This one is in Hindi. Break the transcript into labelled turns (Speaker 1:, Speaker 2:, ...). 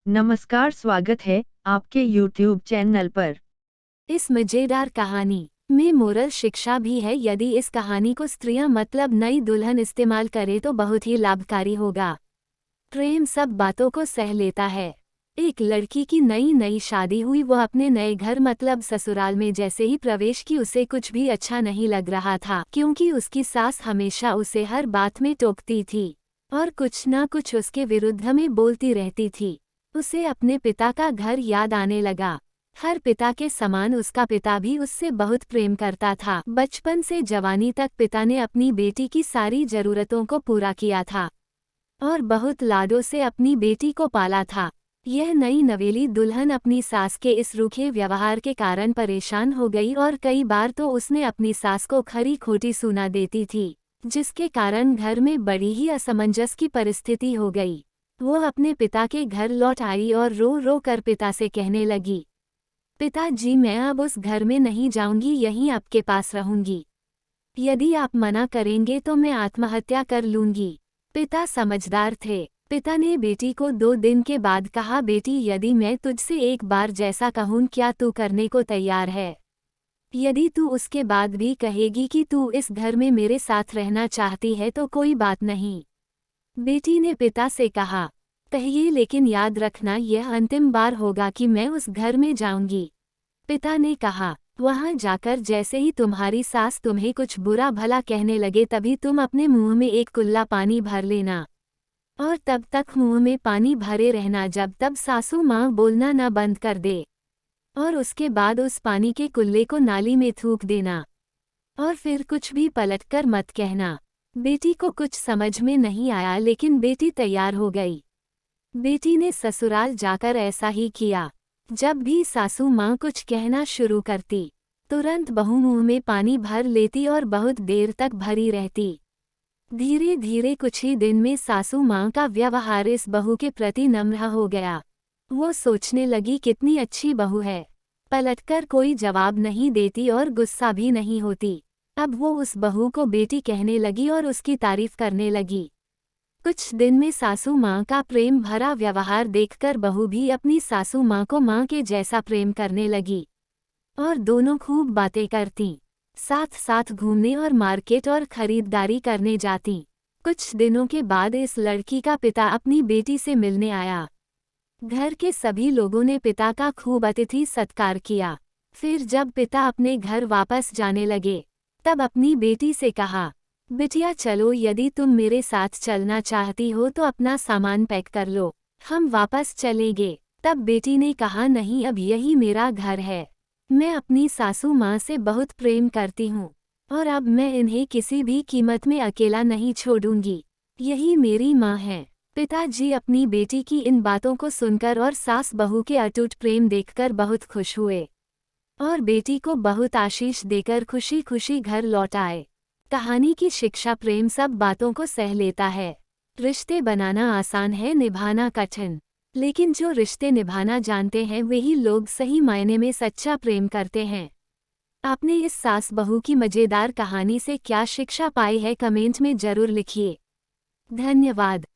Speaker 1: नमस्कार, स्वागत है आपके YouTube चैनल पर।
Speaker 2: इस मजेदार कहानी में मोरल शिक्षा भी है। यदि इस कहानी को स्त्रियां मतलब नई दुल्हन इस्तेमाल करे तो बहुत ही लाभकारी होगा। प्रेम सब बातों को सह लेता है। एक लड़की की नई नई शादी हुई। वो अपने नए घर मतलब ससुराल में जैसे ही प्रवेश की उसे कुछ भी अच्छा नहीं लग रहा था, क्योंकि उसकी सास हमेशा उसे हर बात में टोकती थी और कुछ ना कुछ उसके विरुद्ध में बोलती रहती थी। उसे अपने पिता का घर याद आने लगा। हर पिता के समान उसका पिता भी उससे बहुत प्रेम करता था। बचपन से जवानी तक पिता ने अपनी बेटी की सारी जरूरतों को पूरा किया था और बहुत लाडों से अपनी बेटी को पाला था। यह नई नवेली दुल्हन अपनी सास के इस रूखे व्यवहार के कारण परेशान हो गई और कई बार तो उसने अपनी सास को खरी खोटी सुना देती थी, जिसके कारण घर में बड़ी ही असमंजस की परिस्थिति हो गई। वो अपने पिता के घर लौट आई और रो रो कर पिता से कहने लगी, पिताजी, मैं अब उस घर में नहीं जाऊंगी, यहीं आपके पास रहूंगी। यदि आप मना करेंगे तो मैं आत्महत्या कर लूंगी। पिता समझदार थे। पिता ने बेटी को 2 दिन के बाद कहा, बेटी, यदि मैं तुझसे एक बार जैसा कहूं क्या तू करने को तैयार है? यदि तू उसके बाद भी कहेगी कि तू इस घर में मेरे साथ रहना चाहती है तो कोई बात नहीं। बेटी ने पिता से कहा, कहिए, लेकिन याद रखना यह अंतिम बार होगा कि मैं उस घर में जाऊंगी। पिता ने कहा, वहां जाकर जैसे ही तुम्हारी सास तुम्हें कुछ बुरा भला कहने लगे तभी तुम अपने मुंह में एक कुल्ला पानी भर लेना और तब तक मुंह में पानी भरे रहना जब तक सासू माँ बोलना न बंद कर दे, और उसके बाद उस पानी के कुल्ले को नाली में थूक देना और फिर कुछ भी पलटकर मत कहना। बेटी को कुछ समझ में नहीं आया, लेकिन बेटी तैयार हो गई। बेटी ने ससुराल जाकर ऐसा ही किया। जब भी सासू माँ कुछ कहना शुरू करती, तुरंत बहू मुंह में पानी भर लेती और बहुत देर तक भरी रहती। धीरे धीरे कुछ ही दिन में सासू माँ का व्यवहार इस बहू के प्रति नम्र हो गया। वो सोचने लगी, कितनी अच्छी बहू है, पलटकर कोई जवाब नहीं देती और गुस्सा भी नहीं होती। अब वो उस बहू को बेटी कहने लगी और उसकी तारीफ करने लगी। कुछ दिन में सासू माँ का प्रेम भरा व्यवहार देखकर बहू भी अपनी सासू माँ को माँ के जैसा प्रेम करने लगी और दोनों खूब बातें करतीं, साथ साथ घूमने और मार्केट और खरीदारी करने जातीं। कुछ दिनों के बाद इस लड़की का पिता अपनी बेटी से मिलने आया। घर के सभी लोगों ने पिता का खूब अतिथि सत्कार किया। फिर जब पिता अपने घर वापस जाने लगे तब अपनी बेटी से कहा, बिटिया चलो, यदि तुम मेरे साथ चलना चाहती हो तो अपना सामान पैक कर लो, हम वापस चलेंगे। तब बेटी ने कहा, नहीं, अब यही मेरा घर है। मैं अपनी सासू माँ से बहुत प्रेम करती हूँ और अब मैं इन्हें किसी भी कीमत में अकेला नहीं छोड़ूंगी। यही मेरी माँ है। पिताजी अपनी बेटी की इन बातों को सुनकर और सास बहू के अटूट प्रेम देखकर बहुत खुश हुए और बेटी को बहुत आशीष देकर खुशी खुशी घर लौट आए। कहानी की शिक्षा, प्रेम सब बातों को सह लेता है। रिश्ते बनाना आसान है, निभाना कठिन, लेकिन जो रिश्ते निभाना जानते हैं वही लोग सही मायने में सच्चा प्रेम करते हैं। आपने इस सास बहू की मजेदार कहानी से क्या शिक्षा पाई है, कमेंट में जरूर लिखिए। धन्यवाद।